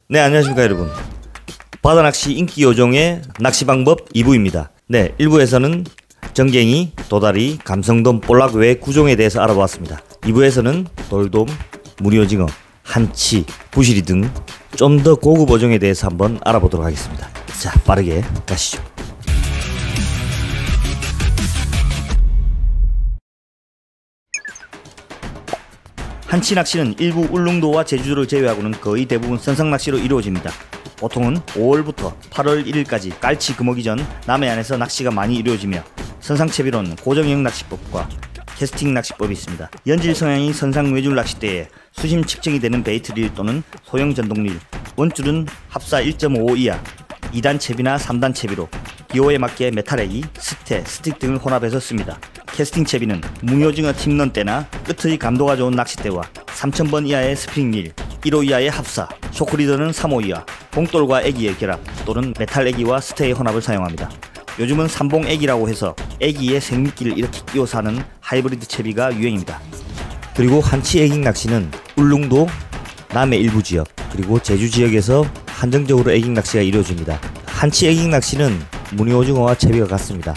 네, 안녕하십니까 여러분. 바다낚시 인기 요정의 낚시 방법 2부입니다. 네, 1부에서는 정갱이, 도다리, 감성돔, 볼락 외 구종에 대해서 알아보았습니다. 2부에서는 돌돔, 무늬오징어, 한치, 부시리 등 좀 더 고급 어종에 대해서 한번 알아보도록 하겠습니다. 자, 빠르게 가시죠. 한치 낚시는 일부 울릉도와 제주도를 제외하고는 거의 대부분 선상 낚시로 이루어집니다. 보통은 5월부터 8월 1일까지 깔치 금오기 전 남해안에서 낚시가 많이 이루어지며 선상채비로는 고정형 낚시법과 캐스팅 낚시법이 있습니다. 연질 성향이 선상 외줄 낚싯대에 수심 측정이 되는 베이트릴 또는 소형 전동릴, 원줄은 합사 1.5 이하, 2단 채비나 3단 채비로 기호에 맞게 메탈애기, 스테, 스틱 등을 혼합해서 씁니다. 캐스팅 채비는 무늬오징어 팀넌 때나 끝의 감도가 좋은 낚싯대와 3000번 이하의 스프링릴, 1호 이하의 합사, 쇼크리더는 3호 이하, 봉돌과 애기의 결합 또는 메탈 애기와 스테의 혼합을 사용합니다. 요즘은 삼봉 애기라고 해서 애기의 생미끼를 이렇게 끼워서 하는 하이브리드 채비가 유행입니다. 그리고 한치 애기 낚시는 울릉도, 남해 일부 지역, 그리고 제주 지역에서 한정적으로 애기 낚시가 이루어집니다. 한치 애기 낚시는 무늬오징어와 채비가 같습니다.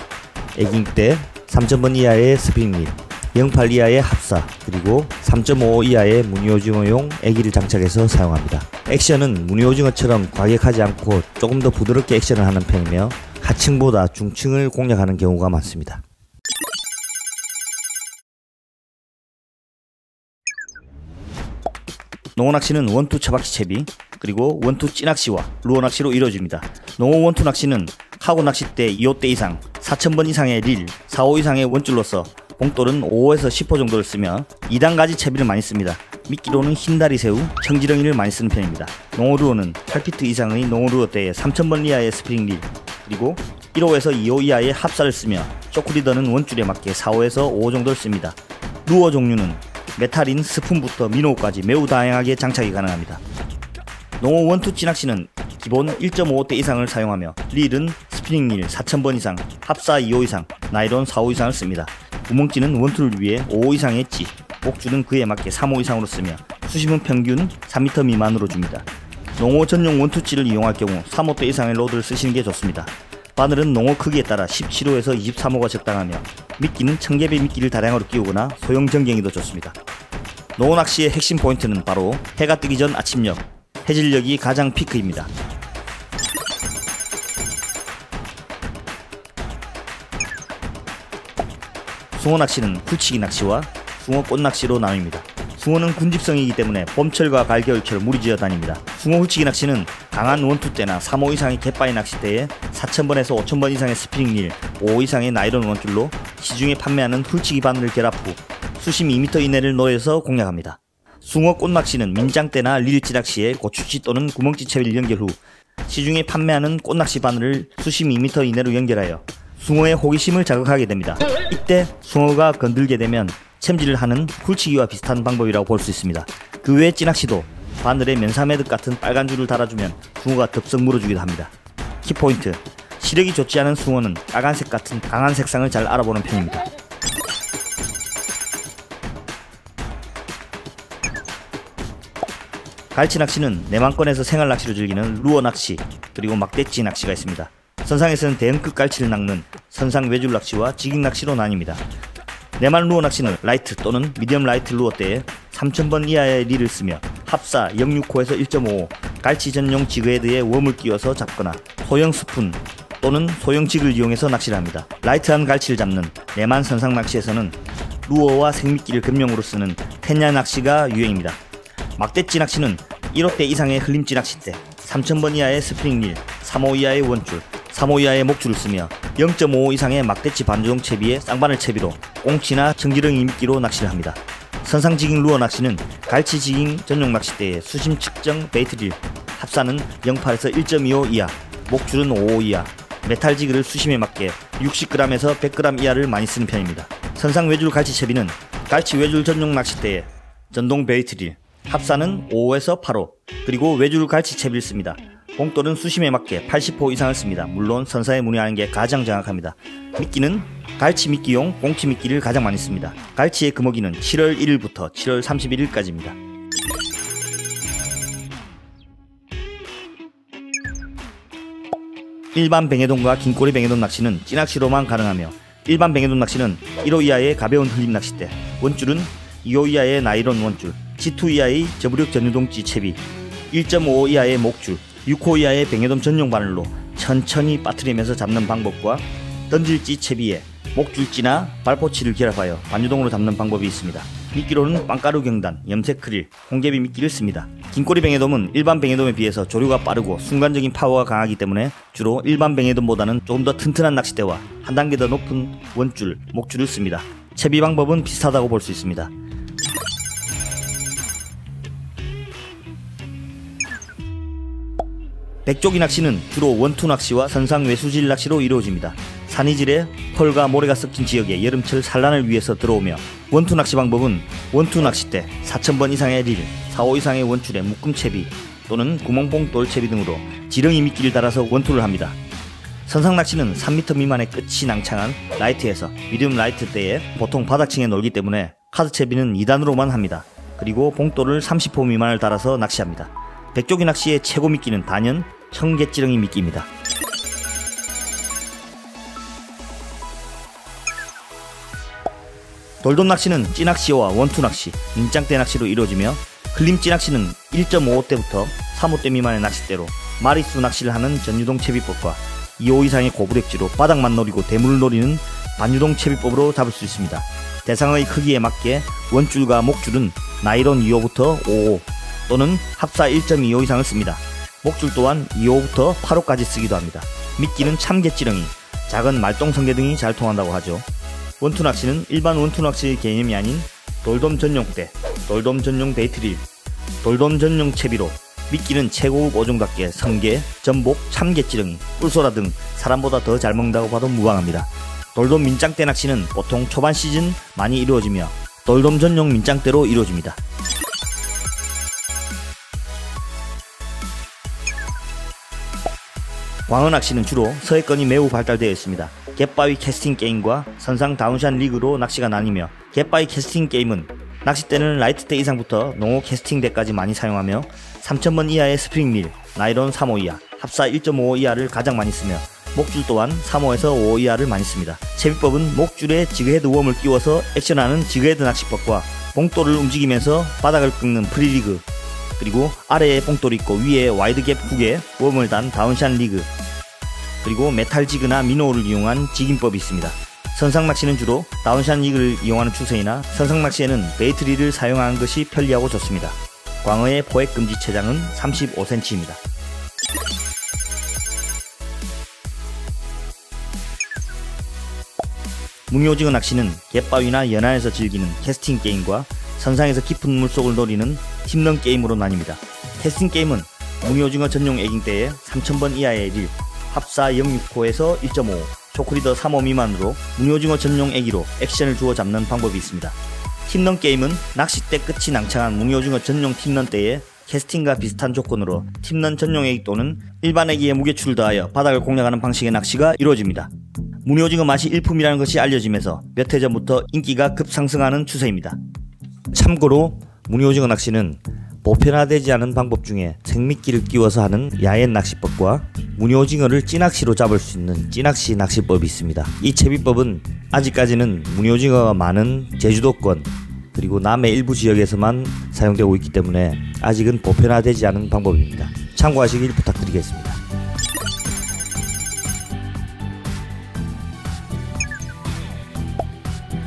애기 때 3000번 이하의 스프링릴, 0.8 이하의 합사, 그리고 3.5 이하의 무늬오징어용 애기를 장착해서 사용합니다. 액션은 무늬오징어처럼 과격하지 않고 조금 더 부드럽게 액션을 하는 편이며 하층보다 중층을 공략하는 경우가 많습니다. 농어낚시는 원투 처박기 채비, 그리고 원투 찌낚시와 루어낚시로 이루어집니다. 농어 원투 낚시는 카고 낚싯대 2호대 이상, 4000번 이상의 릴, 4호 이상의 원줄로서 봉돌은 5호에서 10호 정도를 쓰며 2단 가지 채비를 많이 씁니다. 미끼로는 흰다리 새우, 청지렁이를 많이 쓰는 편입니다. 농어 루어는 8피트 이상의 농어 루어대에 3000번 이하의 스프링 릴, 그리고 1호에서 2호 이하의 합사를 쓰며 쇼크리더는 원줄에 맞게 4호에서 5호 정도를 씁니다. 루어 종류는 메탈인 스푼부터 민호까지 매우 다양하게 장착이 가능합니다. 농어 원투 찌낚시는 기본 1.5대 이상을 사용하며 릴은 스프링릴 4000번 이상, 합사 2호 이상, 나이론 4호 이상을 씁니다. 구멍찌는 원투를 위해 5호 이상의 찌, 목줄은 그에 맞게 3호 이상으로 쓰며 수심은 평균 3m 미만으로 줍니다. 농어 전용 원투찌를 이용할 경우 3호대 이상의 로드를 쓰시는 게 좋습니다. 바늘은 농어 크기에 따라 17호에서 23호가 적당하며 미끼는 청개배 미끼를 다량으로 끼우거나 소형 정갱이도 좋습니다. 농어 낚시의 핵심 포인트는 바로 해가 뜨기 전 아침녘, 해질녘이 가장 피크입니다. 숭어 낚시는 훌치기 낚시와 숭어 꽃낚시로 나뉩니다. 숭어는 군집성이기 때문에 봄철과 가을겨울철 무리지어 다닙니다. 숭어 훌치기 낚시는 강한 원투대나 3호 이상의 갯바위 낚싯대에 4000번에서 5000번 이상의 스프링릴, 5호 이상의 나이론 원줄로 시중에 판매하는 훌치기 바늘을 결합 후 수심 2m 이내를 놓여서 공략합니다. 숭어 꽃낚시는 민장대나 릴찌 낚시에 고추찌 또는 구멍찌 채비를 연결 후 시중에 판매하는 꽃낚시 바늘을 수심 2m 이내로 연결하여 숭어의 호기심을 자극하게 됩니다. 이때 숭어가 건들게 되면 챔질을 하는 훌치기와 비슷한 방법이라고 볼 수 있습니다. 그 외 찌낚시도 바늘에 면사매듭 같은 빨간 줄을 달아주면 숭어가 덥석 물어주기도 합니다. 키포인트, 시력이 좋지 않은 숭어는 빨간색 같은 강한 색상을 잘 알아보는 편입니다. 갈치 낚시는 내만권에서 생활 낚시로 즐기는 루어 낚시, 그리고 막대찌 낚시가 있습니다. 선상에서는 대형급 갈치를 낚는 선상 외줄 낚시와 지깅 낚시로 나뉩니다. 내만 루어 낚시는 라이트 또는 미디엄 라이트 루어대에 3000번 이하의 릴을 쓰며 합사 0.6호에서 1.5호, 갈치 전용 지그헤드에 웜을 끼워서 잡거나 소형 스푼 또는 소형 지그를 이용해서 낚시를 합니다. 라이트한 갈치를 잡는 내만 선상 낚시에서는 루어와 생미끼를 금명으로 쓰는 텐야 낚시가 유행입니다. 막대찌 낚시는 1호대 이상의 흘림찌 낚싯대, 3000번 이하의 스프링릴, 3호 이하의 원줄, 3호 이하의 목줄을 쓰며 0.5 이상의 막대찌 반조용 채비에 쌍바늘 채비로 꽁치나 청지렁이 미끼로 낚시를 합니다. 선상 지깅 루어 낚시는 갈치 지깅 전용 낚싯대에 수심 측정 베이트릴, 합사는 0.8에서 1.25 이하, 목줄은 5호 이하, 메탈 지그를 수심에 맞게 60g에서 100g 이하를 많이 쓰는 편입니다. 선상 외줄 갈치 채비는 갈치 외줄 전용 낚싯대에 전동 베이트릴, 합사는 5호에서 8호, 그리고 외줄 갈치 채비를 씁니다. 봉돌은 수심에 맞게 80호 이상을 씁니다. 물론 선사에 문의하는 게 가장 정확합니다. 미끼는 갈치 미끼용 꽁치 미끼를 가장 많이 씁니다. 갈치의 금어기는 7월 1일부터 7월 31일까지입니다. 일반 뱅에돔과 긴꼬리 뱅에돔 낚시는 찌낚시로만 가능하며 일반 뱅에돔 낚시는 1호 이하의 가벼운 흘림 낚싯대, 원줄은 2호 이하의 나이론 원줄, G2 이하의 저부력 전유동찌 채비, 1.5 이하의 목줄, 6호 이하의 뱅에돔 전용 바늘로 천천히 빠뜨리면서 잡는 방법과 던질찌 채비에 목줄찌나 발포치를 결합하여 반유동으로 잡는 방법이 있습니다. 미끼로는 빵가루 경단, 염색 크릴, 홍개비 미끼를 씁니다. 긴꼬리 뱅에돔은 일반 뱅에돔에 비해서 조류가 빠르고 순간적인 파워가 강하기 때문에 주로 일반 뱅에돔보다는 조금 더 튼튼한 낚싯대와 한 단계 더 높은 원줄, 목줄을 씁니다. 채비 방법은 비슷하다고 볼 수 있습니다. 백조기 낚시는 주로 원투 낚시와 선상 외수질 낚시로 이루어집니다. 산이질에 펄과 모래가 섞인 지역에 여름철 산란을 위해서 들어오며 원투 낚시 방법은 원투 낚싯대, 4000번 이상의 릴, 4호 이상의 원줄에 묶음채비 또는 구멍봉 돌채비 등으로 지렁이 미끼를 달아서 원투를 합니다. 선상 낚시는 3m 미만의 끝이 낭창한 라이트에서 미디움 라이트 때에 보통 바닥층에 놀기 때문에 카드채비는 2단으로만 합니다. 그리고 봉돌을 30호 미만을 달아서 낚시합니다. 백조기 낚시의 최고 미끼는 단연 청개찌렁이 미끼입니다. 돌돔 낚시는 찌낚시와 원투 낚시, 민짱대 낚시로 이루어지며 클림 찌낚시는 1.5호 때부터 3호 때 미만의 낚싯대로 마리수 낚시를 하는 전유동 채비법과 2호 이상의 고부력지로 바닥만 노리고 대물을 노리는 반유동 채비법으로 잡을 수 있습니다. 대상의 크기에 맞게 원줄과 목줄은 나이론 2호부터 5호 또는 합사 1.25 이상을 씁니다. 목줄 또한 2호부터 8호까지 쓰기도 합니다. 미끼는 참개찌렁이, 작은 말똥성게 등이 잘 통한다고 하죠. 원투 낚시는 일반 원투 낚시의 개념이 아닌 돌돔 전용 대, 돌돔 전용 베이트릴, 돌돔 전용 채비로 미끼는 최고급 어종답게 성게, 전복, 참개찌렁이, 꿀소라 등 사람보다 더 잘 먹는다고 봐도 무방합니다. 돌돔 민짱대 낚시는 보통 초반 시즌 많이 이루어지며 돌돔 전용 민짱대로 이루어집니다. 광어 낚시는 주로 서해권이 매우 발달되어 있습니다. 갯바위 캐스팅 게임과 선상 다운샷 리그로 낚시가 나뉘며 갯바위 캐스팅 게임은 낚싯대는 라이트대 이상부터 농어 캐스팅대까지 많이 사용하며 3000번 이하의 스프링릴, 나이론 3호 이하, 합사 1.5 이하를 가장 많이 쓰며 목줄 또한 3호에서 5 이하를 많이 씁니다. 채비법은 목줄에 지그헤드 웜을 끼워서 액션하는 지그헤드 낚시법과 봉돌을 움직이면서 바닥을 긁는 프리리그, 그리고 아래에 봉돌이 있고 위에 와이드갭 훅에 웜을 단 다운샷 리그, 그리고 메탈 지그나 미노를 이용한 지깅법이 있습니다. 선상 낚시는 주로 다운샷 리그를 이용하는 추세이나 선상 낚시에는 베이트릴을 사용하는 것이 편리하고 좋습니다. 광어의 포획 금지 체장은 35cm입니다. 뭉이오징어 낚시는 갯바위나 연안에서 즐기는 캐스팅 게임과 선상에서 깊은 물속을 노리는 팀런 게임으로 나뉩니다. 캐스팅 게임은 뭉이오징어 전용 애깅대에 3000번 이하의 릴, 합사 0.6호에서 1.5호, 초크리더 3호 미만으로 뭉이오징어 전용 애기로 액션을 주어 잡는 방법이 있습니다. 팀런 게임은 낚싯대 끝이 낭창한 뭉이오징어 전용 팀런대에 캐스팅과 비슷한 조건으로 팀런 전용 애기 또는 일반 애기에 무게추를 더하여 바닥을 공략하는 방식의 낚시가 이루어집니다. 뭉이오징어 맛이 일품이라는 것이 알려지면서 몇 해 전부터 인기가 급상승하는 추세입니다. 참고로 뭉이오징어 낚시는 보편화되지 않은 방법 중에 생미끼를 끼워서 하는 야엔 낚시법과 뭉이오징어를 찌낚시로 잡을 수 있는 찌낚시 낚시법이 있습니다. 이 채비법은 아직까지는 뭉이오징어가 많은 제주도권 그리고 남해 일부 지역에서만 사용되고 있기 때문에 아직은 보편화되지 않은 방법입니다. 참고하시길 부탁드리겠습니다.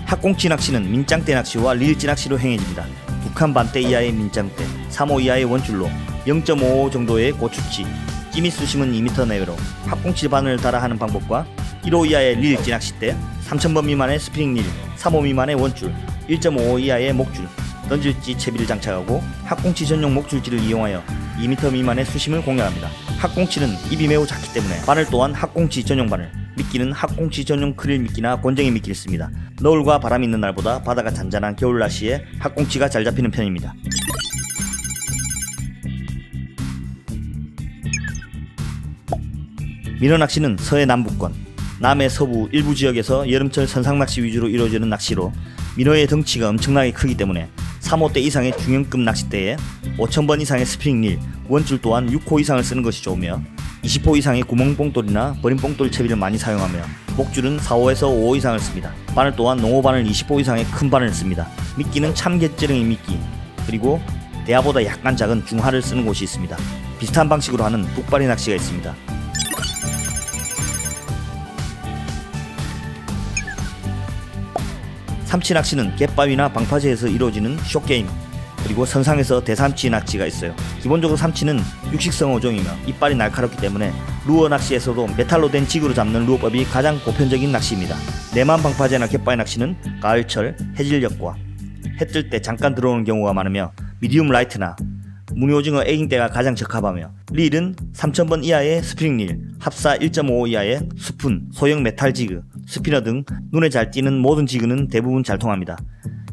학꽁치 낚시는 민짱대 낚시와 릴찌 낚시로 행해집니다. 북한 반대 이하의 민짱대, 3호 이하의 원줄로 0.5호 정도의 고추치, 찌미 수심은 2m 내외로 학꽁치 바늘을 달아 하는 방법과 1호 이하의 릴찌 낚싯대, 3000번 미만의 스프링 릴, 3호 미만의 원줄, 1.5호 이하의 목줄, 던질찌 채비를 장착하고 학꽁치 전용 목줄지를 이용하여 2m 미만의 수심을 공략합니다. 학꽁치는 입이 매우 작기 때문에 바늘 또한 학꽁치 전용 바늘, 미끼는 학꽁치 전용 크릴 미끼나 곤쟁이 미끼를 씁니다. 노을과 바람이 있는 날보다 바다가 잔잔한 겨울 날씨에 학꽁치가 잘 잡히는 편입니다. 민어낚시는 서해 남부권, 남해 서부 일부 지역에서 여름철 선상낚시 위주로 이루어지는 낚시로 민어의 덩치가 엄청나게 크기 때문에 3호대 이상의 중형급 낚싯대에 5000번 이상의 스프링릴, 원줄 또한 6호 이상을 쓰는 것이 좋으며 20호 이상의 구멍뽕돌이나 버림뽕돌 채비를 많이 사용하며 목줄은 4호에서 5호 이상을 씁니다. 바늘 또한 농어바늘 20호 이상의 큰 바늘을 씁니다. 미끼는 참개찌렁이 미끼, 그리고 대하보다 약간 작은 중하를 쓰는 곳이 있습니다. 비슷한 방식으로 하는 뚝바리 낚시가 있습니다. 삼치 낚시는 갯바위나 방파제에서 이루어지는 숏게임, 그리고 선상에서 대삼치 낚시가 있어요. 기본적으로 삼치는 육식성 어종이며 이빨이 날카롭기 때문에 루어 낚시에서도 메탈로 된 지그로 잡는 루어법이 가장 보편적인 낚시입니다. 내만 방파제나 갯바위 낚시는 가을철 해질녘과 해 뜰 때 잠깐 들어오는 경우가 많으며 미디움 라이트나 무늬오징어 에깅 때가 가장 적합하며 릴은 3000번 이하의 스프링릴, 합사 1.5 이하의 수푼, 소형 메탈 지그, 스피너 등 눈에 잘 띄는 모든 지그는 대부분 잘 통합니다.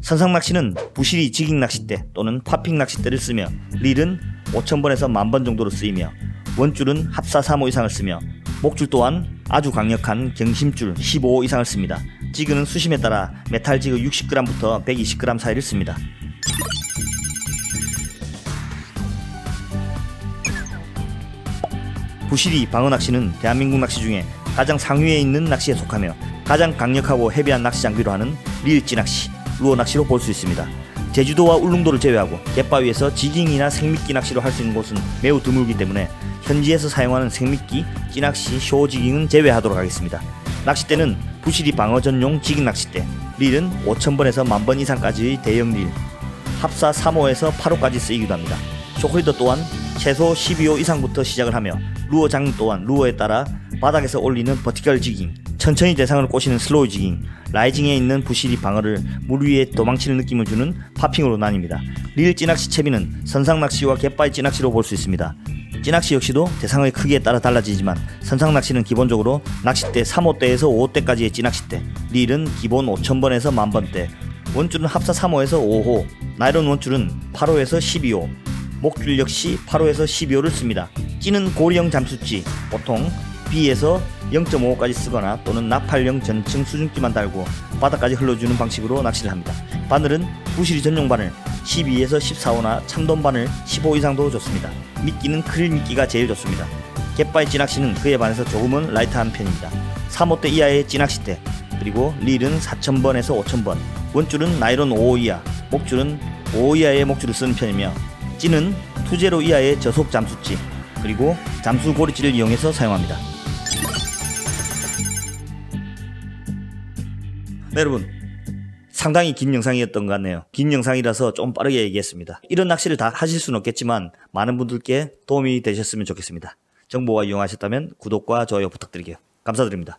선상 낚시는 부시리 지깅 낚싯대 또는 파핑 낚싯대를 쓰며 릴은 5000번에서 10,000번 정도로 쓰이며 원줄은 합사 3호 이상을 쓰며 목줄 또한 아주 강력한 경심줄 15호 이상을 씁니다. 지그는 수심에 따라 메탈 지그 60g부터 120g 사이를 씁니다. 부시리 방어낚시는 대한민국 낚시 중에 가장 상위에 있는 낚시에 속하며 가장 강력하고 헤비한 낚시 장비로 하는 릴 찌낚시, 루어 낚시로 볼 수 있습니다. 제주도와 울릉도를 제외하고 갯바위에서 지깅이나 생미끼 낚시로 할 수 있는 곳은 매우 드물기 때문에 현지에서 사용하는 생미끼, 찌낚시, 쇼지깅은 제외하도록 하겠습니다. 낚싯대는 부시리 방어 전용 지깅 낚싯대, 릴은 5000번에서 10,000번 이상까지의 대형 릴, 합사 3호에서 8호까지 쓰이기도 합니다. 쇼크리더 또한 최소 12호 이상부터 시작을 하며 루어 장르 또한 루어에 따라 바닥에서 올리는 버티컬 지깅, 천천히 대상을 꼬시는 슬로우 지깅, 라이징에 있는 부시리 방어를 물 위에 도망치는 느낌을 주는 파핑으로 나뉩니다. 릴 찌낚시 채비는 선상낚시와 갯바위 찌낚시로 볼 수 있습니다. 찌낚시 역시도 대상의 크기에 따라 달라지지만 선상낚시는 기본적으로 낚싯대 3호대에서 5호대까지의 찌낚싯대, 릴은 기본 5000번에서 10,000번대, 원줄은 합사 3호에서 5호, 나이론 원줄은 8호에서 12호, 목줄 역시 8호에서 12호를 씁니다. 찌는 고리형 잠수찌, 보통 B에서 0.5호까지 쓰거나 또는 나팔형 전층 수중기만 달고 바닥까지 흘러주는 방식으로 낚시를 합니다. 바늘은 부시리 전용 바늘 12에서 14호나 참돔 바늘 15 이상도 좋습니다. 미끼는 크릴 미끼가 제일 좋습니다. 갯바위 찌낚시는 그에 반해서 조금은 라이트한 편입니다. 3호대 이하의 찌낚싯대, 그리고 릴은 4000번에서 5000번, 원줄은 나이론 5호 이하, 목줄은 5호 이하의 목줄을 쓰는 편이며 찌는 2제로 이하의 저속 잠수찌, 그리고 잠수 고리찌를 이용해서 사용합니다. 네, 여러분, 상당히 긴 영상이었던 것 같네요. 긴 영상이라서 좀 빠르게 얘기했습니다. 이런 낚시를 다 하실 수는 없겠지만 많은 분들께 도움이 되셨으면 좋겠습니다. 정보가 유용하셨다면 구독과 좋아요 부탁드릴게요. 감사드립니다.